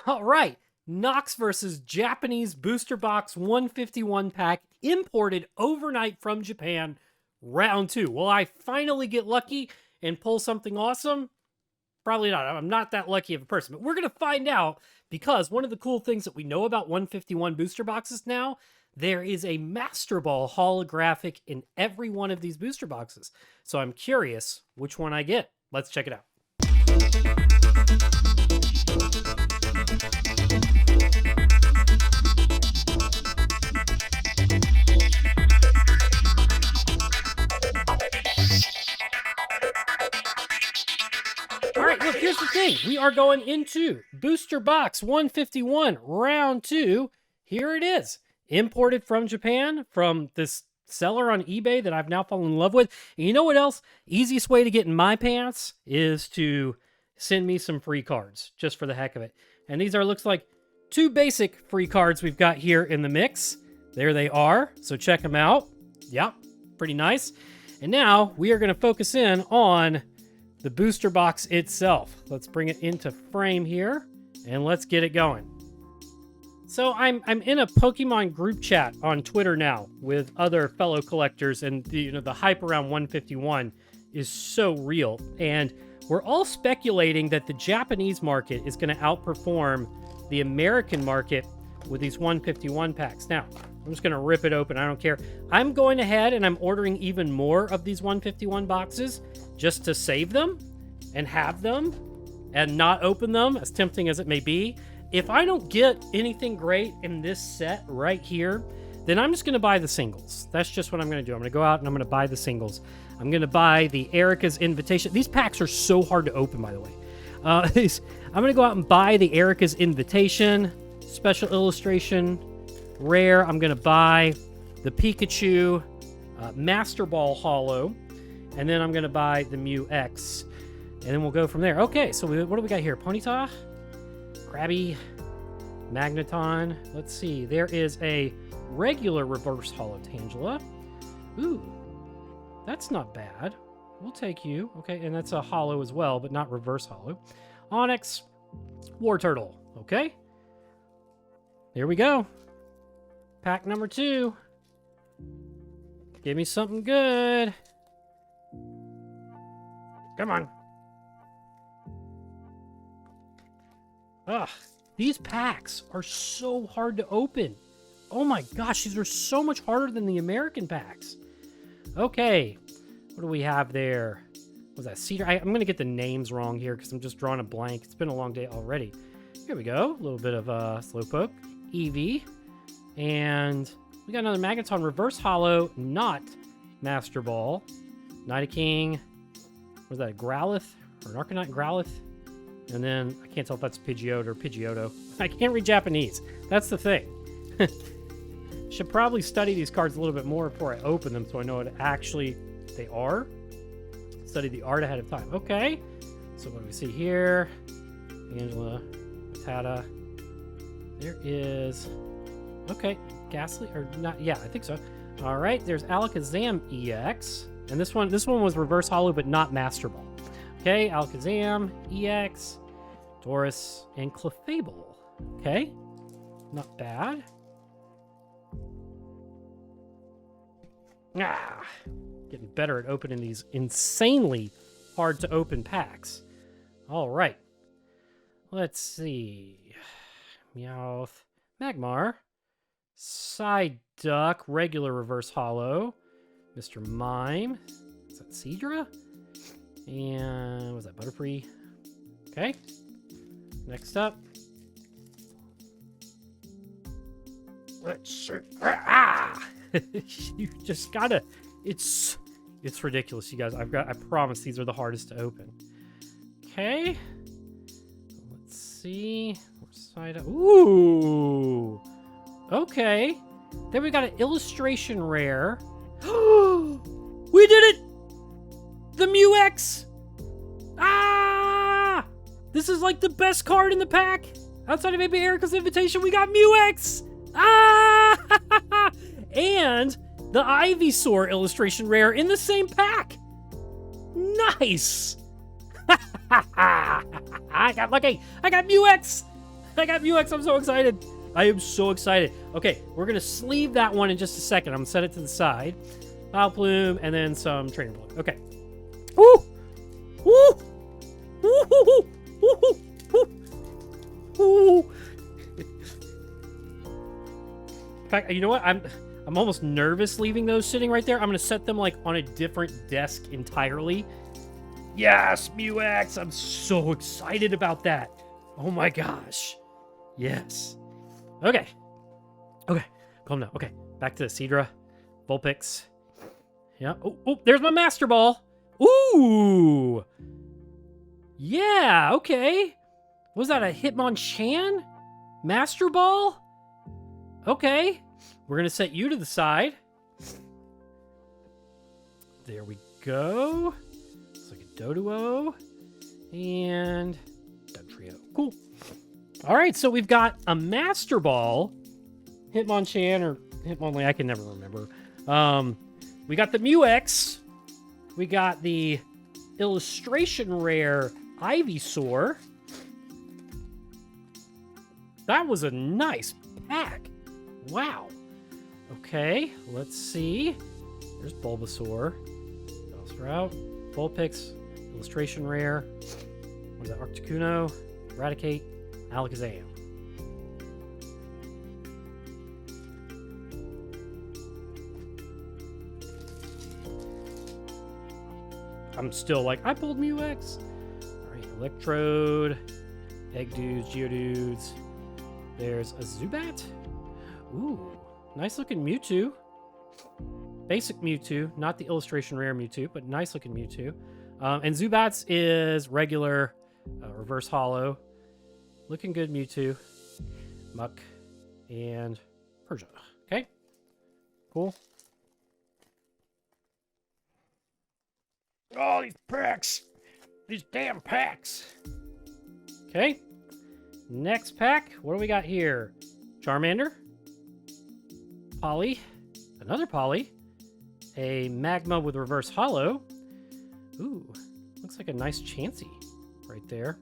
All right. Nox versus Japanese booster box 151 pack imported overnight from Japan, round 2. Will I finally get lucky and pull something awesome? Probably not. I'm not that lucky of a person, but we're going to find out because one of the cool things that we know about 151 booster boxes now, there is a Master Ball holographic in every one of these booster boxes. So I'm curious which one I get. Let's check it out. All right, look, here's the thing. We are going into Booster Box 151, Round 2. Here it is. Imported from Japan, from this seller on eBay that I've now fallen in love with. And you know what else? Easiest way to get in my pants is to send me some free cards, just for the heck of it. And these are, looks like, 2 basic free cards we've got here in the mix. There they are, so check them out. Yep, pretty nice. And now we are going to focus in on the booster box itself. Let's bring it into frame here, and let's get it going. So I'm in a Pokemon group chat on Twitter now with other fellow collectors, and the hype around 151 is so real. And we're all speculating that the Japanese market is going to outperform the American market with these 151 packs. Now, I'm just going to rip it open. I don't care. I'm going ahead and I'm ordering even more of these 151 boxes just to save them and have them and not open them, as tempting as it may be. If I don't get anything great in this set right here, then I'm just going to buy the singles. That's just what I'm going to do. I'm going to go out and I'm going to buy the singles. I'm going to buy the Erica's Invitation. These packs are so hard to open, by the way. I'm going to go out and buy the Erica's Invitation, Special Illustration, Rare. I'm going to buy the Pikachu Master Ball Holo. And then I'm going to buy the Mew X. And then we'll go from there. Okay, so what do we got here? Ponyta? Krabby? Magneton? Let's see. There is a regular reverse holo Tangela. Ooh, that's not bad. We'll take you. Okay, and that's a holo as well, but not reverse holo. Onyx. War Turtle. Okay. Here we go. Pack number 2. Give me something good. Come on. Ugh, these packs are so hard to open. Oh my gosh, these are so much harder than the American packs. Okay, what do we have there? Was that Cedar? I'm going to get the names wrong here because I'm just drawing a blank. It's been a long day already. Here we go. A little bit of Slowpoke, Eevee, and we got another Magneton Reverse Holo, not Master Ball. Nidoking. Was that a Growlithe or an Arcanine Growlithe? And then I can't tell if that's Pidgeotto or Pidgeotto. I can't read Japanese. That's the thing. Should probably study these cards a little bit more before I open them so I know what actually they are. Study the art ahead of time. Okay. So what do we see here? Angela, Matata. There is... Okay. Ghastly, or not? Yeah, I think so. All right. There's Alakazam EX. And this one was reverse holo, but not Master Ball. Okay, Alakazam, EX, Doris, and Clefable. Okay, not bad. Getting better at opening these insanely hard to open packs. All right, let's see. Meowth, Magmar, Psyduck, regular reverse holo. Mr. Mime. Is that Seadra? And was that Butterfree? Okay. Next up. Let's see. You just gotta. It's ridiculous, you guys. I promise these are the hardest to open. Okay. Let's see. Ooh. Okay. Then we got an illustration rare. We did it! The Mew X! Ah! This is like the best card in the pack. Outside of maybe Erica's Invitation, we got Mew X! Ah! And the Ivysaur illustration rare in the same pack. Nice! I got lucky. I got Mew X! I got Muex. I'm so excited. I am so excited. Okay, we're going to sleeve that one in just a second. I'm going to set it to the side. Pile plume, and then some trainer blood. Okay. Woo! Woo! Woo! Woo! Woo! Woo! Woo! In fact, you know what? I'm almost nervous leaving those sitting right there. I'm going to set them like on a different desk entirely. Yes, Muex. I'm so excited about that. Oh my gosh. Yes. Okay. Okay. Calm down. Okay. Back to the Seadra. Vulpix. Yeah. Oh, there's my Master Ball. Ooh. Yeah, okay. Was that a Hitmonchan? Master Ball? Okay. We're going to set you to the side. There we go. It's like a Doduo. And Dugtrio. Cool. All right, so we've got a Master Ball. Hitmonchan or Hitmonlee, I can never remember. We got the Muex. We got the illustration rare Ivysaur. That was a nice pack. Wow. Okay, let's see. There's Bulbasaur. Bellsprout. Vulpix. Illustration rare. What is that? Articuno. Eradicate. Alakazam. I'm still like, I pulled Muex. All right, Electrode, Egg Dudes, Geodudes. There's a Zubat. Ooh, nice looking Mewtwo. Basic Mewtwo, not the illustration rare Mewtwo, but nice looking Mewtwo. And Zubats is regular, reverse holo. Looking good Mewtwo. Muck. And Persia. Okay. Cool. Oh, these packs. These damn packs. Okay. Next pack. What do we got here? Charmander. Polly. Another Polly. A Magma with reverse holo. Ooh. Looks like a nice Chansey right there.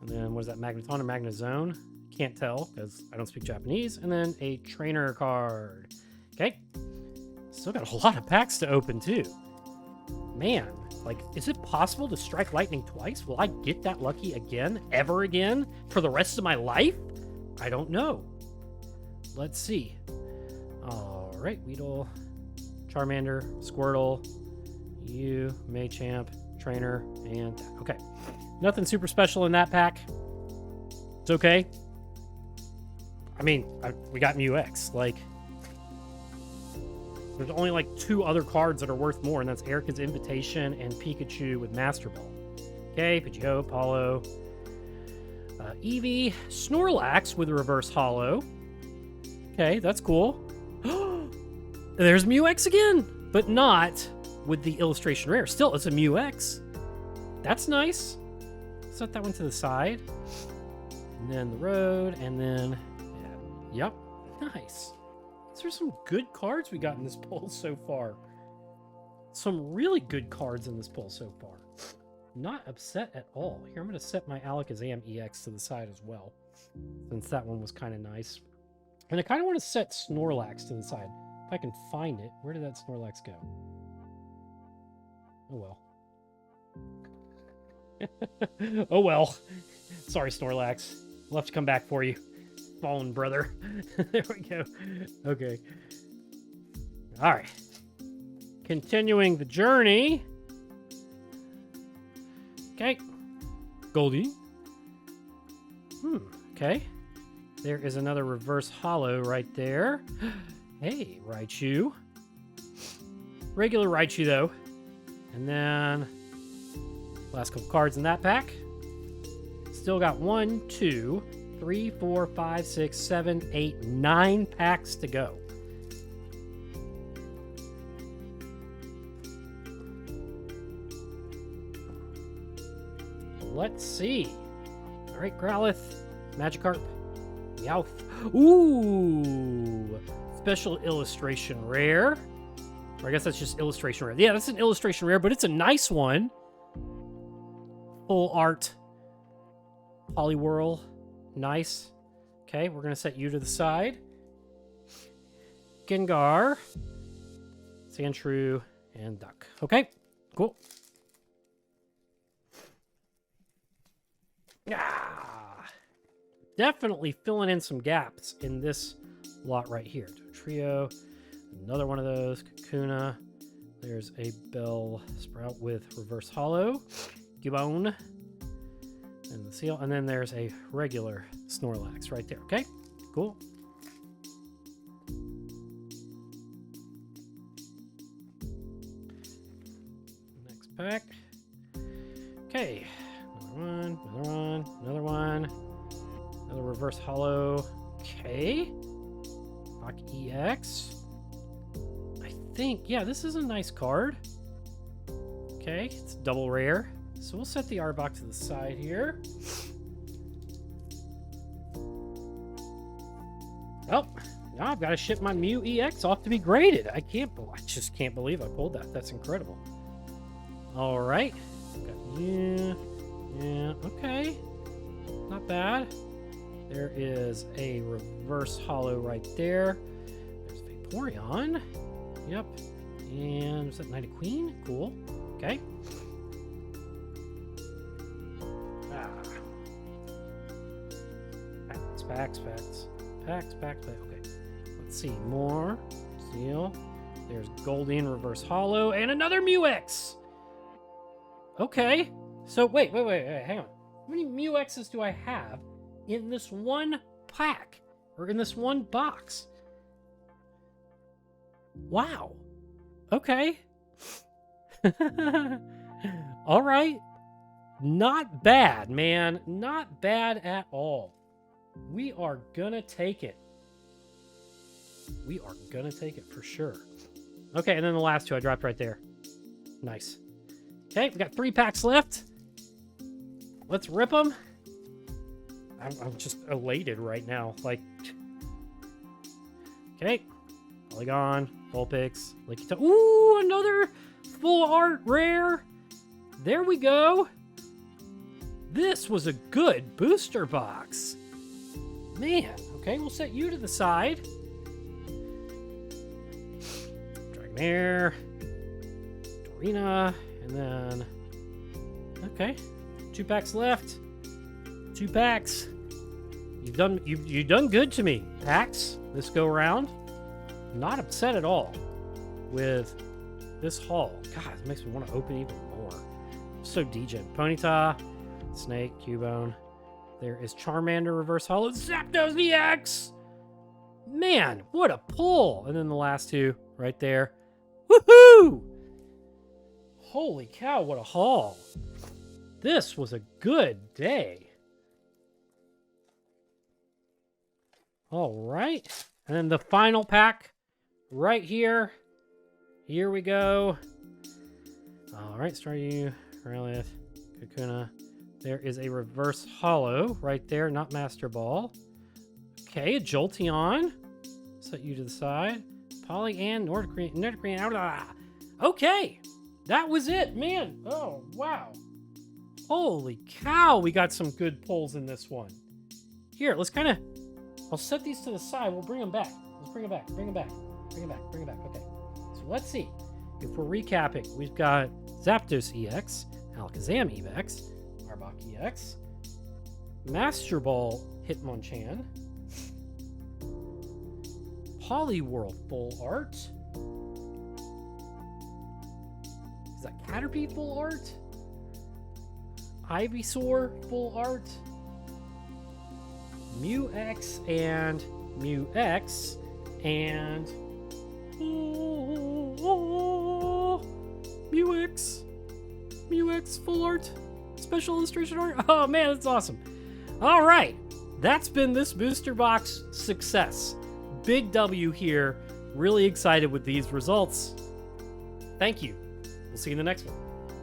And then what is that? Magneton or Magnezone? Can't tell because I don't speak Japanese. And then a trainer card. Okay. Still got a lot of packs to open too. Man, like, is it possible to strike lightning twice? Will I get that lucky again? Ever again? For the rest of my life? I don't know. Let's see. All right, Weedle, Charmander, Squirtle, you, Machamp, Trainer, and... Okay. Nothing super special in that pack. It's okay. I mean, we got Muex. Like... There's only like 2 other cards that are worth more, and that's Erica's Invitation and Pikachu with Master Ball. Okay, Pidgeot, Paulo, Eevee, Snorlax with a reverse holo. Okay, that's cool. There's Muex again, but not with the illustration rare. Still, it's a Muex. That's nice. Set that one to the side. And then the road, and then... Yeah. Yep, nice. These are some good cards we got in this pull so far. Some really good cards in this pull so far. Not upset at all. Here, I'm going to set my Alakazam EX to the side as well, since that one was kind of nice. And I kind of want to set Snorlax to the side. If I can find it. Where did that Snorlax go? Oh, well. Oh, well. Sorry, Snorlax. We'll have to come back for you. Fallen brother. There we go. Okay. All right. Continuing the journey. Okay. Goldie. Okay. There is another reverse holo right there. Hey, Raichu. Regular Raichu, though. And then last couple cards in that pack. Still got 1, 2, 3, 4, 5, 6, 7, 8, 9 packs to go. Let's see. All right, Growlithe, Magikarp, Meowth. Ooh, special illustration rare. Or I guess that's just illustration rare. Yeah, that's an illustration rare, but it's a nice one. Full art. Poliwhirl. Nice. Okay, we're going to set you to the side. Gengar, Sandshrew, and Duck. Okay, cool. Ah, definitely filling in some gaps in this lot right here. Trio, another one of those. Kakuna. There's a Bell Sprout with reverse hollow. Cubone. And the seal. And then there's a regular Snorlax right there. Okay, cool. Next pack. Okay. Another one. Another reverse hollow. Okay. Rock EX. I think, yeah, this is a nice card. Okay, it's double rare. So we'll set the Arbok to the side here. Well, now I've got to ship my Mew EX off to be graded. I just can't believe I pulled that. That's incredible. All right. Yeah, okay. Not bad. There is a reverse hollow right there. There's Vaporeon. Yep. And was that Night Queen? Cool. Okay. Packs. Okay. Let's see. More. Seal. There's Golden reverse hollow and another Mew-X. Okay. So wait, hang on. How many Mew-X's do I have in this one pack? Or in this one box? Wow. Okay. All right. Not bad, man. Not bad at all. We are gonna take it. We are gonna take it for sure. Okay, and then the last two I dropped right there. Nice. Okay, we got 3 packs left. Let's rip them. I'm just elated right now. Like, okay. Polygon, Vulpix, Lickitung. Ooh, another full art rare. There we go. This was a good booster box. Man, okay, we'll set you to the side. Dragonair, Dorina, and then, okay, 2 packs left. 2 packs. You've done good to me, packs, this go around. Not upset at all with this haul. God, it makes me want to open even more. I'm so degen. Ponyta, Snake, Cubone. There is Charmander reverse hollow. Zapdos EX! Man, what a pull! And then the last 2 right there. Woohoo! Holy cow, what a haul. This was a good day. All right. And then the final pack right here. Here we go. All right, Staryu, Relive, Kakuna. There is a reverse hollow right there, not Master Ball. Okay, a Jolteon. Set you to the side. Poly and Nordic Green. Okay, that was it, man. Oh, wow. Holy cow, we got some good pulls in this one. Here, let's kind of... I'll set these to the side. We'll bring them back. Let's bring them back. Okay. So let's see. If we're recapping, we've got Zapdos EX, Alakazam EX, Arbok EX, Master Ball Hitmonchan, Poliwhirl full art. Is that Caterpie full art? Ivysaur full art. Mew-X and Mew-X and Mew-X full art, special illustration art. Oh man, that's awesome. All right, that's been this booster box success. Big W here. Really excited with these results. Thank you. We'll see you in the next one.